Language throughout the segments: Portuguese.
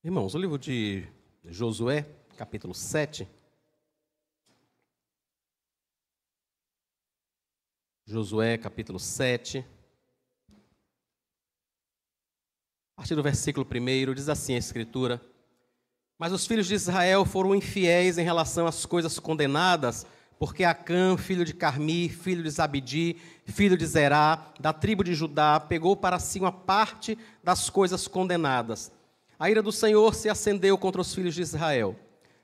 Irmãos, o livro de Josué, capítulo 7. Josué, capítulo 7. A partir do versículo 1, diz assim a Escritura: Mas os filhos de Israel foram infiéis em relação às coisas condenadas, porque Acã, filho de Carmi, filho de Zabdi, filho de Zerá, da tribo de Judá, pegou para si uma parte das coisas condenadas. A ira do Senhor se acendeu contra os filhos de Israel.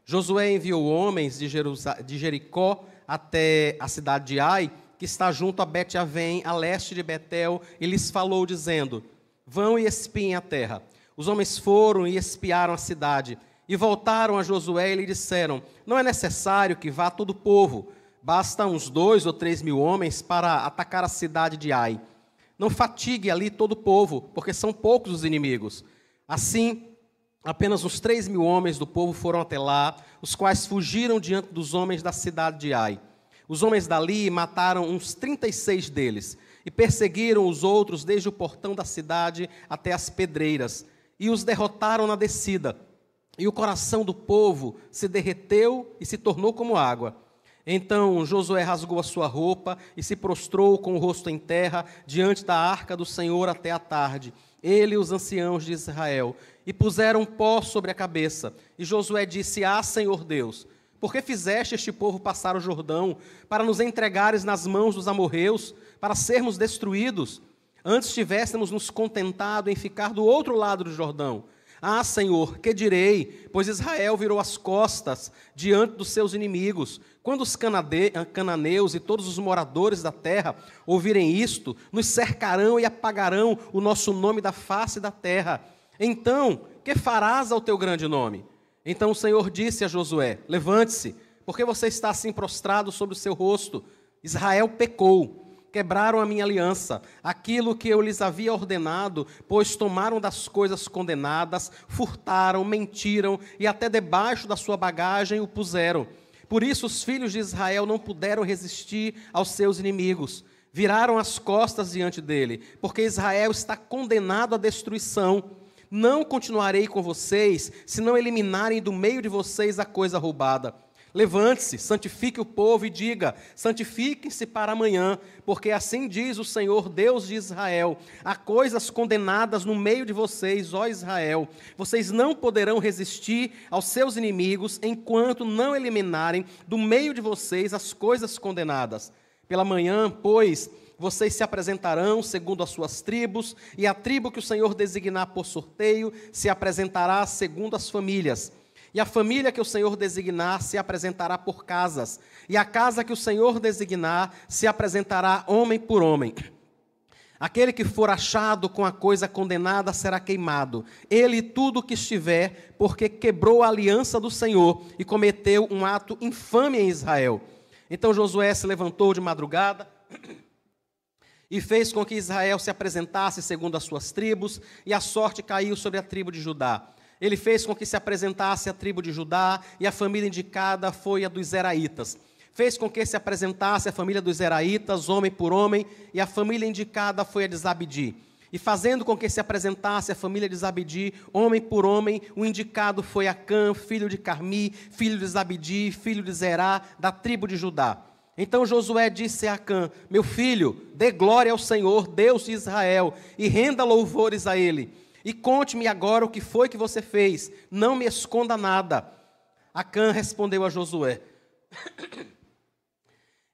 Josué enviou homens de Jericó até a cidade de Ai, que está junto a Bet-Avém, a leste de Betel, e lhes falou, dizendo: Vão e espiem a terra. Os homens foram e espiaram a cidade, e voltaram a Josué e lhe disseram: Não é necessário que vá todo o povo, basta uns 2 ou 3 mil homens para atacar a cidade de Ai. Não fatigue ali todo o povo, porque são poucos os inimigos. Assim, apenas uns 3 mil homens do povo foram até lá, os quais fugiram diante dos homens da cidade de Ai. Os homens dali mataram uns 36 deles, e perseguiram os outros desde o portão da cidade até as pedreiras, e os derrotaram na descida. E o coração do povo se derreteu e se tornou como água. Então Josué rasgou a sua roupa e se prostrou com o rosto em terra diante da arca do Senhor até a tarde, ele e os anciãos de Israel, e puseram pó sobre a cabeça. E Josué disse: Senhor Deus, por que fizeste este povo passar o Jordão, para nos entregares nas mãos dos amorreus, para sermos destruídos? Antes tivéssemos nos contentado em ficar do outro lado do Jordão. Senhor, que direi? Pois Israel virou as costas diante dos seus inimigos. Quando os cananeus e todos os moradores da terra ouvirem isto, nos cercarão e apagarão o nosso nome da face da terra. Então, que farás ao teu grande nome? Então o Senhor disse a Josué: Levante-se, porque você está assim prostrado sobre o seu rosto. Israel pecou. Quebraram a minha aliança, aquilo que eu lhes havia ordenado, pois tomaram das coisas condenadas, furtaram, mentiram e até debaixo da sua bagagem o puseram. Por isso os filhos de Israel não puderam resistir aos seus inimigos. Viraram as costas diante dele, porque Israel está condenado à destruição. Não continuarei com vocês, se não eliminarem do meio de vocês a coisa roubada. Levante-se, santifique o povo e diga: santifiquem-se para amanhã, porque assim diz o Senhor Deus de Israel: há coisas condenadas no meio de vocês, ó Israel. Vocês não poderão resistir aos seus inimigos, enquanto não eliminarem do meio de vocês as coisas condenadas. Pela manhã, pois, vocês se apresentarão segundo as suas tribos, e a tribo que o Senhor designar por sorteio se apresentará segundo as famílias. E a família que o Senhor designar se apresentará por casas, e a casa que o Senhor designar se apresentará homem por homem. Aquele que for achado com a coisa condenada será queimado, ele e tudo o que estiver, porque quebrou a aliança do Senhor e cometeu um ato infame em Israel. Então Josué se levantou de madrugada e fez com que Israel se apresentasse segundo as suas tribos, e a sorte caiu sobre a tribo de Judá. Ele fez com que se apresentasse a tribo de Judá, e a família indicada foi a dos Zeraitas. Fez com que se apresentasse a família dos Zeraitas, homem por homem, e a família indicada foi a de Zabdi. E fazendo com que se apresentasse a família de Zabdi, homem por homem, o indicado foi Acã, filho de Carmi, filho de Zabdi, filho de Zerá, da tribo de Judá. Então Josué disse a Acã: Meu filho, dê glória ao Senhor, Deus de Israel, e renda louvores a Ele. E conte-me agora o que foi que você fez, não me esconda nada. Acã respondeu a Josué: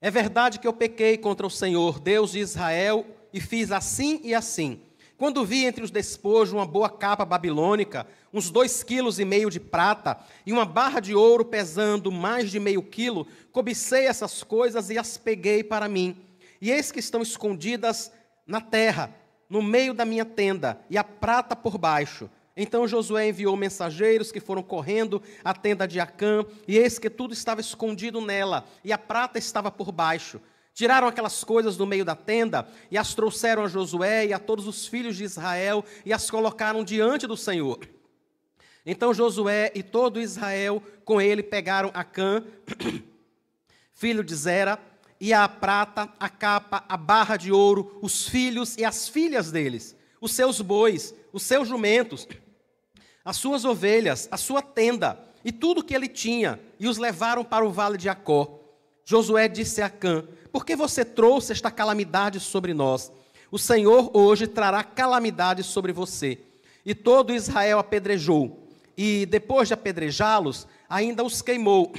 É verdade que eu pequei contra o Senhor, Deus de Israel, e fiz assim e assim. Quando vi entre os despojos uma boa capa babilônica, uns 2,5 quilos de prata, e uma barra de ouro pesando mais de meio quilo, cobicei essas coisas e as peguei para mim. E eis que estão escondidas na terra, no meio da minha tenda, e a prata por baixo. Então Josué enviou mensageiros que foram correndo à tenda de Acã, e eis que tudo estava escondido nela, e a prata estava por baixo. Tiraram aquelas coisas do meio da tenda, e as trouxeram a Josué e a todos os filhos de Israel, e as colocaram diante do Senhor. Então Josué e todo Israel com ele pegaram Acã, filho de Zera, e a prata, a capa, a barra de ouro, os filhos e as filhas deles, os seus bois, os seus jumentos, as suas ovelhas, a sua tenda e tudo que ele tinha, e os levaram para o vale de Acor. Josué disse a Acã: por que você trouxe esta calamidade sobre nós? O Senhor hoje trará calamidade sobre você. E todo Israel apedrejou, e depois de apedrejá-los, ainda os queimou.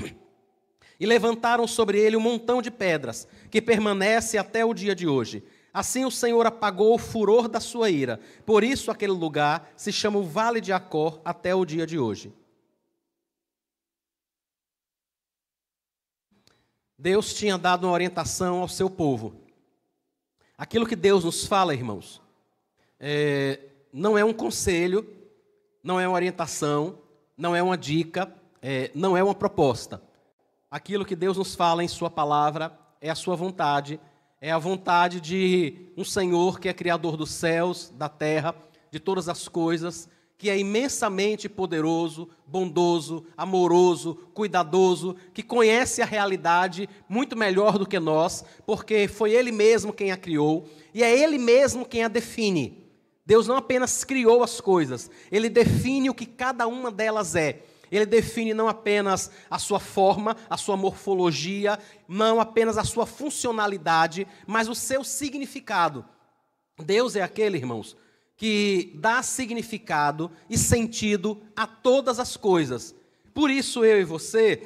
E levantaram sobre ele um montão de pedras, que permanece até o dia de hoje. Assim o Senhor apagou o furor da sua ira. Por isso aquele lugar se chama o Vale de Acor até o dia de hoje. Deus tinha dado uma orientação ao seu povo. Aquilo que Deus nos fala, irmãos, não é um conselho, não é uma orientação, não é uma dica, não é uma proposta. Aquilo que Deus nos fala em sua palavra é a sua vontade, é a vontade de um Senhor que é criador dos céus, da terra, de todas as coisas, que é imensamente poderoso, bondoso, amoroso, cuidadoso, que conhece a realidade muito melhor do que nós, porque foi Ele mesmo quem a criou, e é Ele mesmo quem a define. Deus não apenas criou as coisas, Ele define o que cada uma delas é. Ele define não apenas a sua forma, a sua morfologia, não apenas a sua funcionalidade, mas o seu significado. Deus é aquele, irmãos, que dá significado e sentido a todas as coisas. Por isso eu e você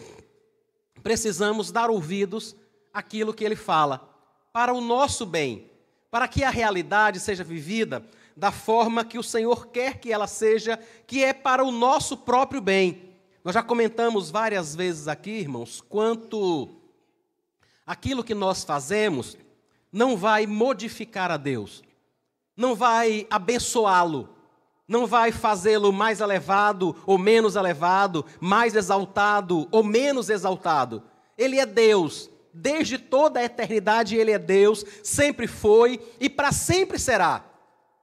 precisamos dar ouvidos àquilo que Ele fala, para o nosso bem, para que a realidade seja vivida da forma que o Senhor quer que ela seja, que é para o nosso próprio bem. Nós já comentamos várias vezes aqui, irmãos, quanto aquilo que nós fazemos não vai modificar a Deus, não vai abençoá-lo, não vai fazê-lo mais elevado ou menos elevado, mais exaltado ou menos exaltado. Ele é Deus, desde toda a eternidade Ele é Deus, sempre foi e para sempre será.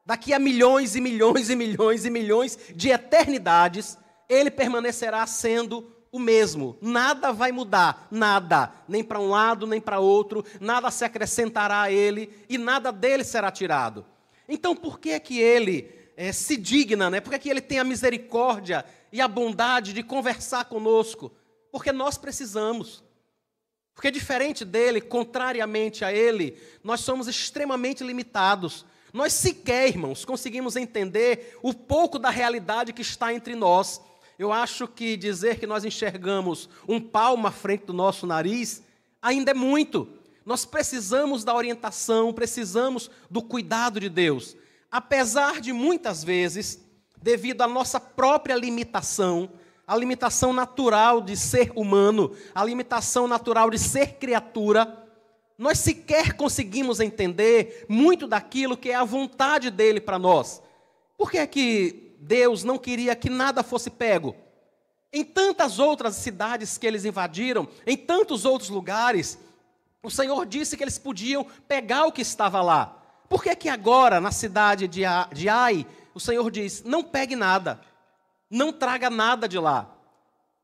Daqui a milhões e milhões e milhões e milhões de eternidades, Ele permanecerá sendo o mesmo. Nada vai mudar, nada, nem para um lado, nem para outro, nada se acrescentará a Ele e nada dele será tirado. Então, por que é que Ele se digna, né? Por que é que Ele tem a misericórdia e a bondade de conversar conosco? Porque nós precisamos. Porque diferente dele, contrariamente a Ele, nós somos extremamente limitados. Nós sequer, irmãos, conseguimos entender o pouco da realidade que está entre nós. Eu acho que dizer que nós enxergamos um palmo à frente do nosso nariz ainda é muito. Nós precisamos da orientação, precisamos do cuidado de Deus. Apesar de muitas vezes, devido à nossa própria limitação, a limitação natural de ser humano, a limitação natural de ser criatura, nós sequer conseguimos entender muito daquilo que é a vontade dele para nós. Por que é que Deus não queria que nada fosse pego? Em tantas outras cidades que eles invadiram, em tantos outros lugares, o Senhor disse que eles podiam pegar o que estava lá. Por que que agora, na cidade de Ai, o Senhor diz: não pegue nada, não traga nada de lá?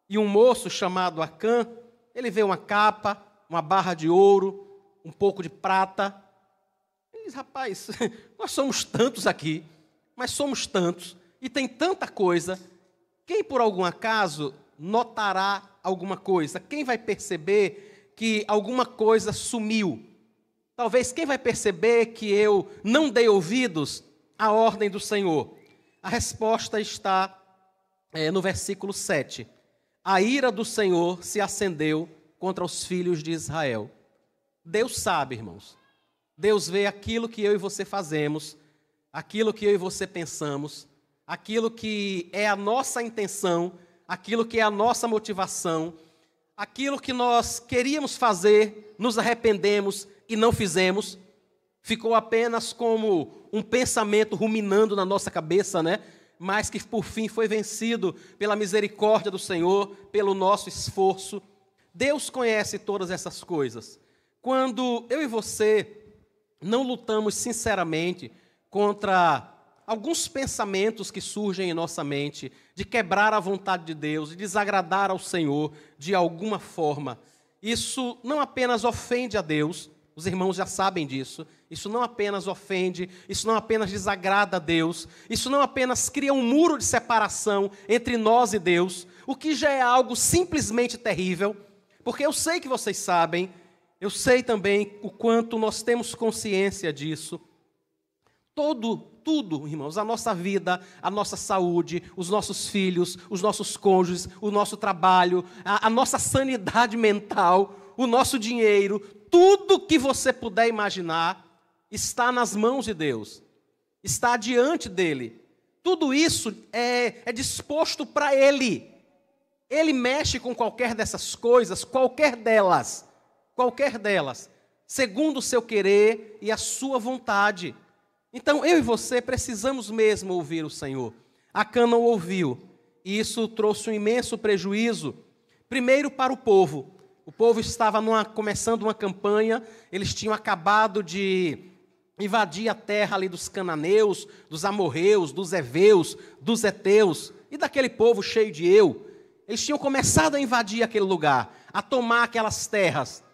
E um moço chamado Acã, ele vê uma capa, uma barra de ouro, um pouco de prata. Ele diz: rapaz, nós somos tantos aqui, mas somos tantos, e tem tanta coisa, quem por algum acaso notará alguma coisa? Quem vai perceber que alguma coisa sumiu? Talvez quem vai perceber que eu não dei ouvidos à ordem do Senhor? A resposta está no versículo 7. A ira do Senhor se acendeu contra os filhos de Israel. Deus sabe, irmãos. Deus vê aquilo que eu e você fazemos, aquilo que eu e você pensamos, aquilo que é a nossa intenção, aquilo que é a nossa motivação, aquilo que nós queríamos fazer, nos arrependemos e não fizemos, ficou apenas como um pensamento ruminando na nossa cabeça, né? Mas que por fim foi vencido pela misericórdia do Senhor, pelo nosso esforço. Deus conhece todas essas coisas. Quando eu e você não lutamos sinceramente contra alguns pensamentos que surgem em nossa mente, de quebrar a vontade de Deus, de desagradar ao Senhor de alguma forma, isso não apenas ofende a Deus, os irmãos já sabem disso, Isso não apenas ofende, isso não apenas desagrada a Deus, isso não apenas cria um muro de separação entre nós e Deus, o que já é algo simplesmente terrível, porque eu sei que vocês sabem, eu sei também o quanto nós temos consciência disso. Tudo, irmãos, a nossa vida, a nossa saúde, os nossos filhos, os nossos cônjuges, o nosso trabalho, a nossa sanidade mental, o nosso dinheiro, tudo que você puder imaginar está nas mãos de Deus, está diante dEle. Tudo isso é disposto para Ele. Ele mexe com qualquer dessas coisas, qualquer delas, segundo o seu querer e a sua vontade. Então, eu e você precisamos mesmo ouvir o Senhor. Acã não ouviu, e isso trouxe um imenso prejuízo, primeiro para o povo. O povo estava começando uma campanha, eles tinham acabado de invadir a terra ali dos cananeus, dos amorreus, dos heveus, dos heteus, e daquele povo cheio de eu. Eles tinham começado a invadir aquele lugar, a tomar aquelas terras.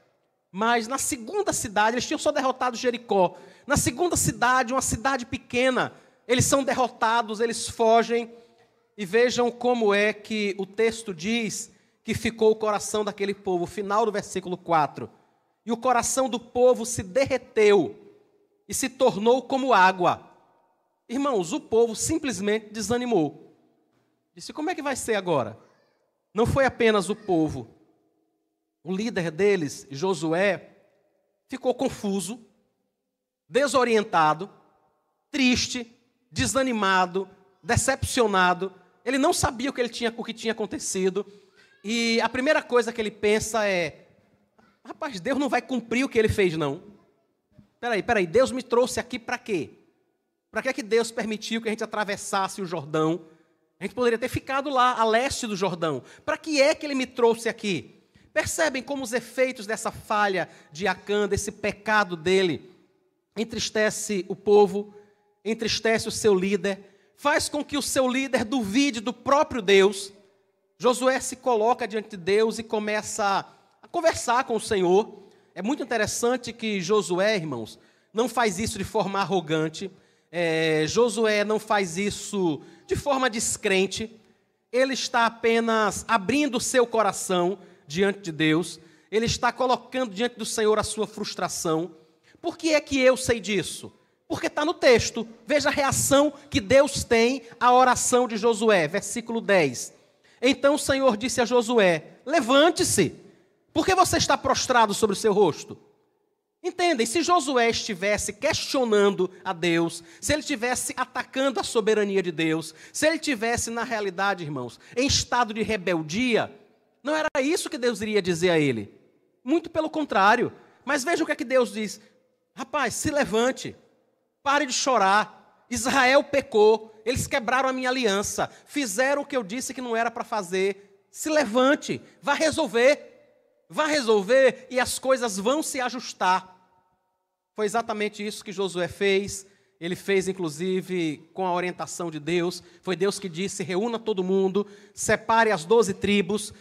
Mas na segunda cidade, eles tinham só derrotado Jericó. Na segunda cidade, uma cidade pequena, eles são derrotados, eles fogem. E vejam como é que o texto diz que ficou o coração daquele povo, final do versículo 4. E o coração do povo se derreteu e se tornou como água. Irmãos, o povo simplesmente desanimou. Disse, como é que vai ser agora? Não foi apenas o povo. O líder deles, Josué, ficou confuso, desorientado, triste, desanimado, decepcionado. Ele não sabia o que tinha acontecido. E a primeira coisa que ele pensa é, rapaz, Deus não vai cumprir o que ele fez, não. Peraí, Deus me trouxe aqui para quê? Para que Deus permitiu que a gente atravessasse o Jordão? A gente poderia ter ficado lá, a leste do Jordão. Para que é que ele me trouxe aqui? Percebem como os efeitos dessa falha de Acã, desse pecado dele, entristece o povo, entristece o seu líder, faz com que o seu líder duvide do próprio Deus. Josué se coloca diante de Deus e começa a conversar com o Senhor. É muito interessante que Josué, irmãos, não faz isso de forma arrogante. Josué não faz isso de forma descrente. Ele está apenas abrindo o seu coração diante de Deus. Ele está colocando diante do Senhor a sua frustração. Por que é que eu sei disso? Porque está no texto. Veja a reação que Deus tem à oração de Josué, versículo 10. Então o Senhor disse a Josué, levante-se, porque você está prostrado sobre o seu rosto. Entendem, se Josué estivesse questionando a Deus, se ele estivesse atacando a soberania de Deus, se ele estivesse, na realidade, irmãos, em estado de rebeldia, não era isso que Deus iria dizer a ele. Muito pelo contrário. Mas veja o que é que Deus diz. Rapaz, se levante, pare de chorar. Israel pecou, eles quebraram a minha aliança, fizeram o que eu disse que não era para fazer. Se levante, vá resolver e as coisas vão se ajustar. Foi exatamente isso que Josué fez. Ele fez, inclusive, com a orientação de Deus. Foi Deus que disse, reúna todo mundo, separe as 12 tribos,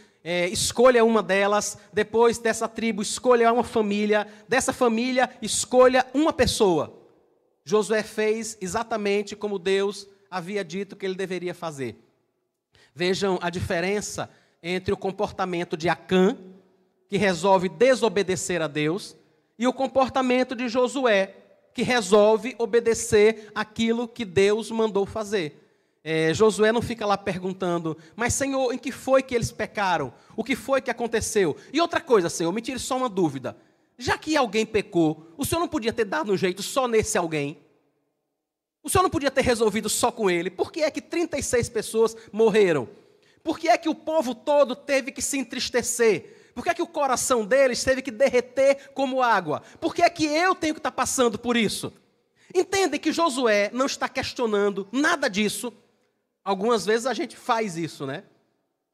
escolha uma delas, depois dessa tribo escolha uma família, dessa família escolha uma pessoa. Josué fez exatamente como Deus havia dito que ele deveria fazer. Vejam a diferença entre o comportamento de Acã, que resolve desobedecer a Deus, e o comportamento de Josué, que resolve obedecer aquilo que Deus mandou fazer. Josué não fica lá perguntando, mas Senhor, em que foi que eles pecaram? O que foi que aconteceu? E outra coisa, Senhor, me tire só uma dúvida. Já que alguém pecou, o Senhor não podia ter dado um jeito só nesse alguém? O Senhor não podia ter resolvido só com ele? Por que é que 36 pessoas morreram? Por que é que o povo todo teve que se entristecer? Por que é que o coração deles teve que derreter como água? Por que é que eu tenho que estar passando por isso? Entendem que Josué não está questionando nada disso. Algumas vezes a gente faz isso, né?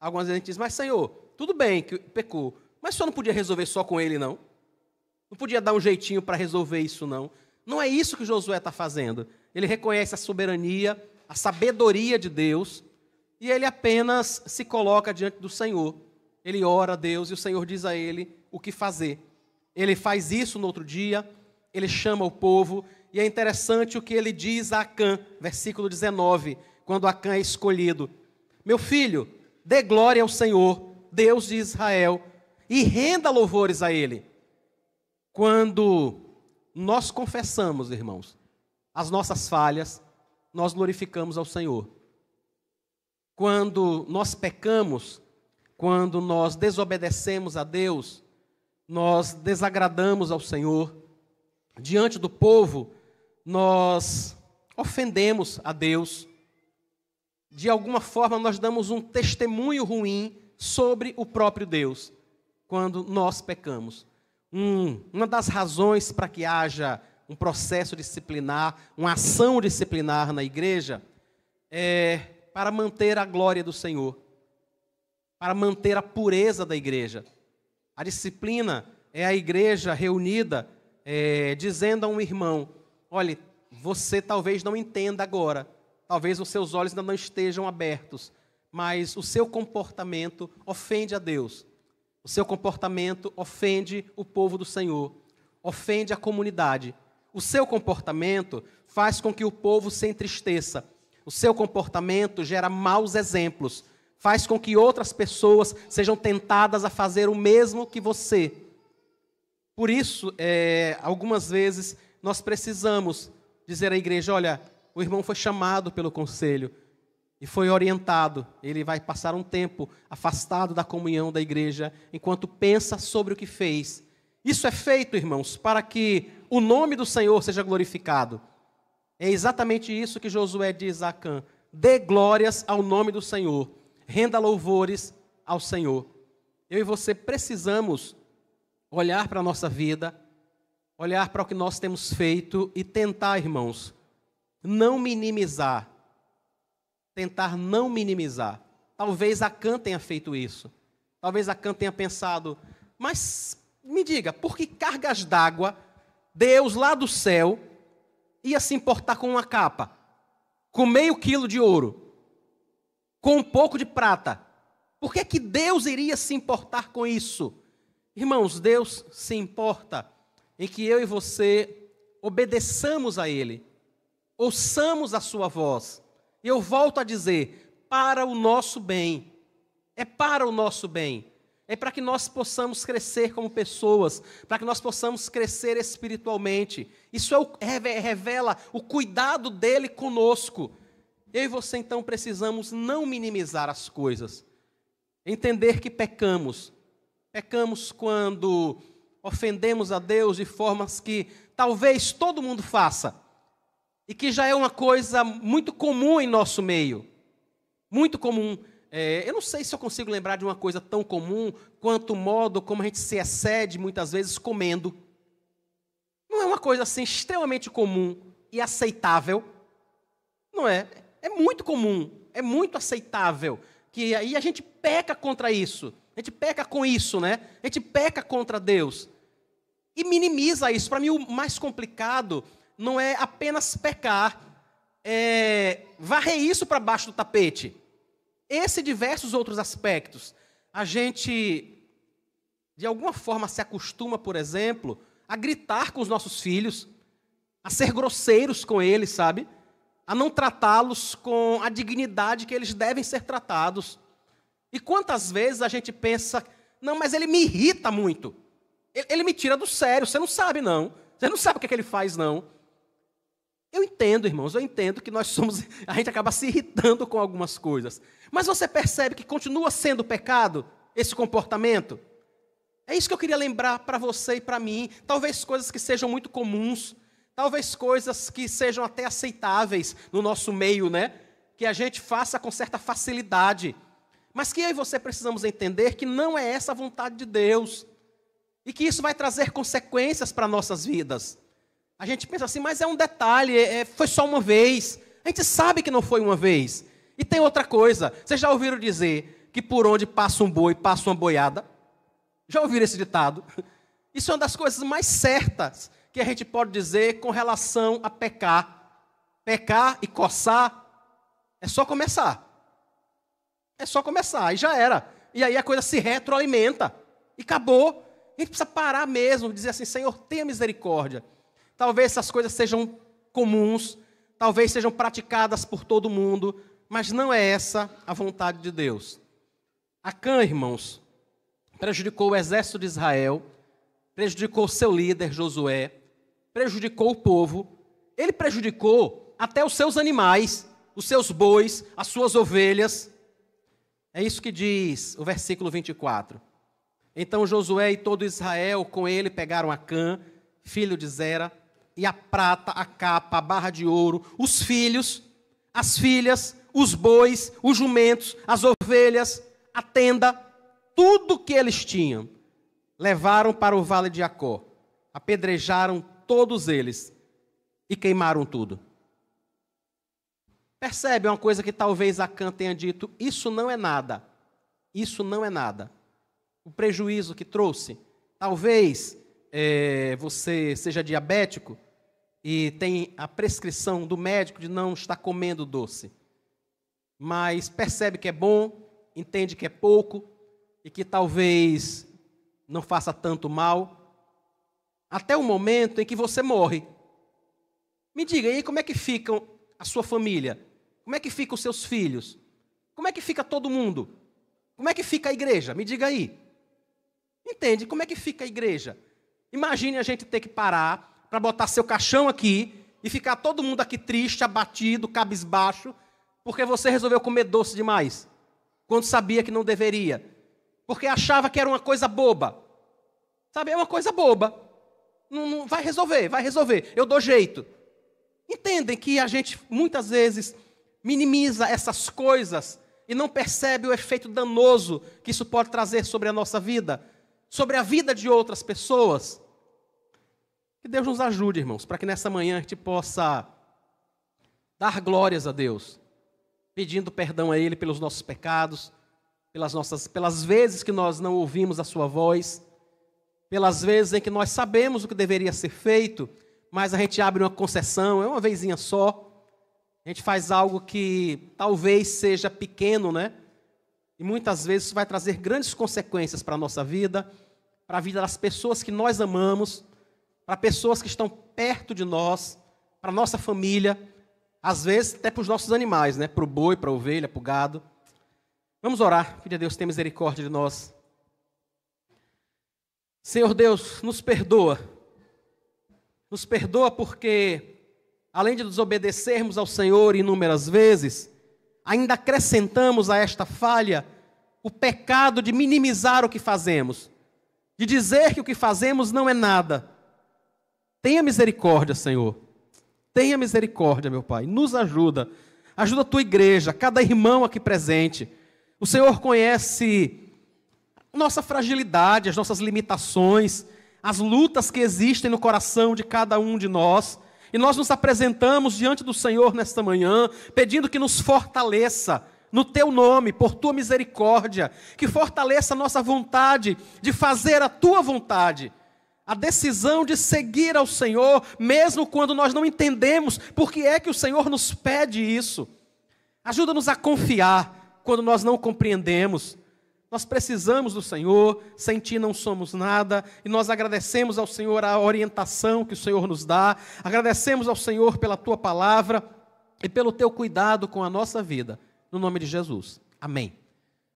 Algumas vezes a gente diz, mas Senhor, tudo bem que pecou, mas o Senhor não podia resolver só com ele, não? Não podia dar um jeitinho para resolver isso, não? Não é isso que Josué está fazendo. Ele reconhece a soberania, a sabedoria de Deus, e ele apenas se coloca diante do Senhor. Ele ora a Deus e o Senhor diz a ele o que fazer. Ele faz isso no outro dia, ele chama o povo, e é interessante o que ele diz a Acã, versículo 19, quando Acã é escolhido. Meu filho, dê glória ao Senhor, Deus de Israel, e renda louvores a Ele. Quando nós confessamos, irmãos, as nossas falhas, nós glorificamos ao Senhor. Quando nós pecamos, quando nós desobedecemos a Deus, nós desagradamos ao Senhor. Diante do povo, nós ofendemos a Deus. De alguma forma, nós damos um testemunho ruim sobre o próprio Deus, quando nós pecamos. Uma das razões para que haja um processo disciplinar, uma ação disciplinar na igreja, é para manter a glória do Senhor, para manter a pureza da igreja. A disciplina é a igreja reunida, dizendo a um irmão: olha, você talvez não entenda agora, talvez os seus olhos ainda não estejam abertos, mas o seu comportamento ofende a Deus. O seu comportamento ofende o povo do Senhor, ofende a comunidade. O seu comportamento faz com que o povo se entristeça. O seu comportamento gera maus exemplos, faz com que outras pessoas sejam tentadas a fazer o mesmo que você. Por isso, algumas vezes, nós precisamos dizer à igreja: olha, o irmão foi chamado pelo conselho e foi orientado. Ele vai passar um tempo afastado da comunhão da igreja, enquanto pensa sobre o que fez. Isso é feito, irmãos, para que o nome do Senhor seja glorificado. É exatamente isso que Josué diz a Acã: dê glórias ao nome do Senhor, renda louvores ao Senhor. Eu e você precisamos olhar para a nossa vida, olhar para o que nós temos feito e tentar, irmãos, não minimizar. Tentar não minimizar. Talvez Acã tenha feito isso. Talvez Acã tenha pensado: mas me diga, por que cargas d'água Deus lá do céu ia se importar com uma capa, com meio quilo de ouro, com um pouco de prata? Por que que Deus iria se importar com isso? Irmãos, Deus se importa em que eu e você obedeçamos a Ele, ouçamos a sua voz. E eu volto a dizer, para o nosso bem. É para o nosso bem. É para que nós possamos crescer como pessoas, para que nós possamos crescer espiritualmente. Isso revela o cuidado dele conosco. Eu e você, então, precisamos não minimizar as coisas. Entender que pecamos. Pecamos quando ofendemos a Deus de formas que talvez todo mundo faça. E que já é uma coisa muito comum em nosso meio. Muito comum. Eu não sei se eu consigo lembrar de uma coisa tão comum quanto o modo como a gente se excede muitas vezes comendo. Não é uma coisa assim extremamente comum e aceitável. Não é? É muito comum, é muito aceitável. Que aí a gente peca contra isso. A gente peca com isso, né? A gente peca contra Deus. E minimiza isso. Para mim o mais complicado não é apenas pecar, varrer isso para baixo do tapete. Esse e diversos outros aspectos. A gente, de alguma forma, se acostuma, por exemplo, a gritar com os nossos filhos, a ser grosseiros com eles, sabe? A não tratá-los com a dignidade que eles devem ser tratados. E quantas vezes a gente pensa: não, mas ele me irrita muito. Ele me tira do sério, você não sabe, não. Você não sabe o que ele faz, não. Eu entendo, irmãos, eu entendo que a gente acaba se irritando com algumas coisas. Mas você percebe que continua sendo pecado esse comportamento? É isso que eu queria lembrar para você e para mim. Talvez coisas que sejam muito comuns, talvez coisas que sejam até aceitáveis no nosso meio, né? Que a gente faça com certa facilidade. Mas que eu e você precisamos entender que não é essa a vontade de Deus. E que isso vai trazer consequências para nossas vidas. A gente pensa assim, mas é um detalhe, foi só uma vez. A gente sabe que não foi uma vez. E tem outra coisa, vocês já ouviram dizer que por onde passa um boi, passa uma boiada? Já ouviram esse ditado? Isso é uma das coisas mais certas que a gente pode dizer com relação a pecar. Pecar e coçar, é só começar. É só começar, e já era. E aí a coisa se retroalimenta. E acabou. A gente precisa parar mesmo, dizer assim: Senhor, tenha misericórdia. talvez essas coisas sejam comuns, talvez sejam praticadas por todo mundo, mas não é essa a vontade de Deus. Acã, irmãos, prejudicou o exército de Israel, prejudicou seu líder, Josué, prejudicou o povo, ele prejudicou até os seus animais, os seus bois, as suas ovelhas. É isso que diz o versículo 24. Então Josué e todo Israel com ele pegaram Acã, filho de Zera, e a prata, a capa, a barra de ouro, os filhos, as filhas, os bois, os jumentos, as ovelhas, a tenda, tudo que eles tinham, levaram para o vale de Jacó, apedrejaram todos eles e queimaram tudo. Percebe uma coisa que talvez Acã tenha dito, isso não é nada, isso não é nada. O prejuízo que trouxe, talvez você seja diabético e tem a prescrição do médico de não estar comendo doce, mas percebe que é bom, entende que é pouco e que talvez não faça tanto mal, até o momento em que você morre. Me diga aí como é que fica a sua família, como é que ficam os seus filhos, como é que fica todo mundo, como é que fica a igreja, me diga aí. Entende? Como é que fica a igreja? Imagine a gente ter que parar para botar seu caixão aqui e ficar todo mundo aqui triste, abatido, cabisbaixo, porque você resolveu comer doce demais, quando sabia que não deveria, porque achava que era uma coisa boba. Sabe, é uma coisa boba. Não vai resolver, eu dou jeito. Entendem que a gente muitas vezes minimiza essas coisas e não percebe o efeito danoso que isso pode trazer sobre a nossa vida, sobre a vida de outras pessoas. Que Deus nos ajude, irmãos, para que nessa manhã a gente possa dar glórias a Deus, pedindo perdão a Ele pelos nossos pecados, pelas vezes que nós não ouvimos a sua voz, pelas vezes em que nós sabemos o que deveria ser feito, mas a gente abre uma concessão, é uma vezinha só, a gente faz algo que talvez seja pequeno, né? E muitas vezes isso vai trazer grandes consequências para a nossa vida, para a vida das pessoas que nós amamos, para pessoas que estão perto de nós, para a nossa família, às vezes até para os nossos animais, né? Para o boi, para a ovelha, para o gado. Vamos orar, pedir a Deus tenha misericórdia de nós. Senhor Deus, nos perdoa porque, além de desobedecermos ao Senhor inúmeras vezes, ainda acrescentamos a esta falha o pecado de minimizar o que fazemos, de dizer que o que fazemos não é nada. Tenha misericórdia, Senhor. Tenha misericórdia, meu Pai. Nos ajuda. Ajuda a tua igreja, cada irmão aqui presente. O Senhor conhece a nossa fragilidade, as nossas limitações, as lutas que existem no coração de cada um de nós. E nós nos apresentamos diante do Senhor nesta manhã, pedindo que nos fortaleça no teu nome, por tua misericórdia, que fortaleça a nossa vontade de fazer a tua vontade, a decisão de seguir ao Senhor, mesmo quando nós não entendemos por que é que o Senhor nos pede isso. Ajuda-nos a confiar quando nós não compreendemos. Nós precisamos do Senhor, sem Ti não somos nada, e nós agradecemos ao Senhor a orientação que o Senhor nos dá, agradecemos ao Senhor pela Tua palavra e pelo Teu cuidado com a nossa vida, no nome de Jesus. Amém.